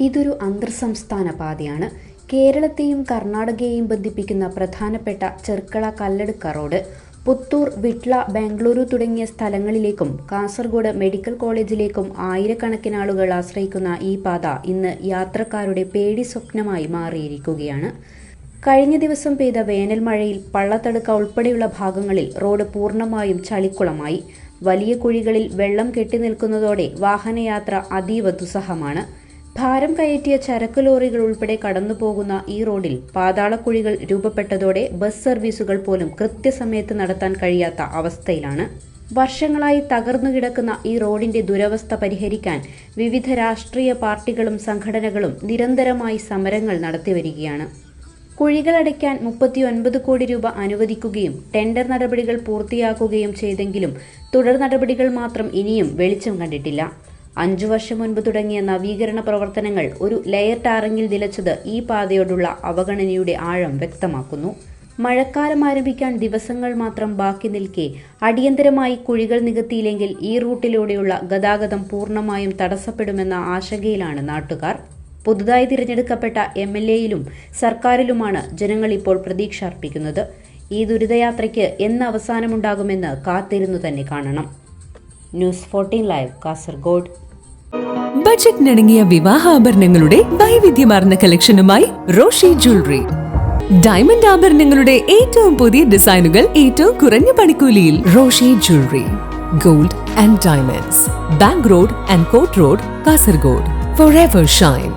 ഇതൊരു അന്തർസംസ്ഥാന പാതയാണ്. കേരളത്തെയും കർണാടകയെയും ബന്ധിപ്പിക്കുന്ന പ്രധാനപ്പെട്ട ചെർക്കള-കല്ലടുക്ക റോഡ് പുത്തൂർ, വിട്ല, ബാംഗ്ലൂരു തുടങ്ങിയ സ്ഥലങ്ങളിലേക്കും കാസർഗോഡ് മെഡിക്കൽ കോളേജിലേക്കും ആയിരക്കണക്കിന് ആളുകൾ ആശ്രയിക്കുന്ന ഈ പാത ഇന്ന് യാത്രക്കാരുടെ പേടി സ്വപ്നമായി മാറിയിരിക്കുകയാണ്. കഴിഞ്ഞ ദിവസം പെയ്ത വേനൽ മഴയിൽ പള്ളത്തടുക്ക ഉൾപ്പെടെയുള്ള ഭാഗങ്ങളിൽ റോഡ് പൂർണ്ണമായും ചളിക്കുളമായി. വലിയ കുഴികളിൽ വെള്ളം കെട്ടിനിൽക്കുന്നതോടെ വാഹനയാത്ര അതീവ ദുസ്സഹമാണ്. ഭാരം കയറ്റിയ ചരക്ക് ലോറികൾ ഉൾപ്പെടെ കടന്നുപോകുന്ന ഈ റോഡിൽ പാതാളക്കുഴികൾ രൂപപ്പെട്ടതോടെ ബസ് സർവീസുകൾ പോലും കൃത്യസമയത്ത് നടത്താൻ കഴിയാത്ത അവസ്ഥയിലാണ്. വർഷങ്ങളായി തകർന്നുകിടക്കുന്ന ഈ റോഡിന്റെ ദുരവസ്ഥ പരിഹരിക്കാൻ വിവിധ രാഷ്ട്രീയ പാർട്ടികളും സംഘടനകളും നിരന്തരമായി സമരങ്ങൾ നടത്തിവരികയാണ്. കുഴികളടയ്ക്കാൻ 39 കോടി രൂപ അനുവദിക്കുകയും ടെൻഡർ നടപടികൾ പൂർത്തിയാക്കുകയും ചെയ്തെങ്കിലും തുടർ നടപടികൾ മാത്രം ഇനിയും വെളിച്ചം കണ്ടിട്ടില്ല. 5 വർഷം മുൻപ് തുടങ്ങിയ നവീകരണ പ്രവർത്തനങ്ങൾ ഒരു ലെയർ ടാറിങ്ങിൽ നിലച്ചത് ഈ പാതയോടുള്ള അവഗണനയുടെ ആഴം വ്യക്തമാക്കുന്നു. മഴക്കാലം ആരംഭിക്കാൻ ദിവസങ്ങൾ മാത്രം ബാക്കി നിൽക്കെ അടിയന്തരമായി കുഴികൾ നികത്തിയില്ലെങ്കിൽ ഈ റൂട്ടിലൂടെയുള്ള ഗതാഗതം പൂർണ്ണമായും തടസ്സപ്പെടുമെന്ന ആശങ്കയിലാണ് നാട്ടുകാർ. പുതുതായി തിരഞ്ഞെടുക്കപ്പെട്ട MLAയിലും സർക്കാരിലുമാണ് ജനങ്ങൾ ഇപ്പോൾ പ്രതീക്ഷ അർപ്പിക്കുന്നത്. ഈ ദുരിതയാത്രയ്ക്ക് എന്ന് അവസാനമുണ്ടാകുമെന്ന് കാത്തിരുന്നു തന്നെ കാണണം. News 14 live, Kasaragod. ബജറ്റിനിണങ്ങിയ വിവാഹാഭരണങ്ങളുടെ വൈവിധ്യമാർന്ന കളക്ഷനുമായി റോഷി ജ്വല്ലറി. ഡയമണ്ട് ആഭരണങ്ങളുടെ ഏറ്റവും പുതിയ ഡിസൈനുകൾ ഏറ്റവും കുറഞ്ഞ പണിക്കൂലിയിൽ. Roshi jewellery, gold and diamonds, bank road and court road, Kasaragod. Forever shine.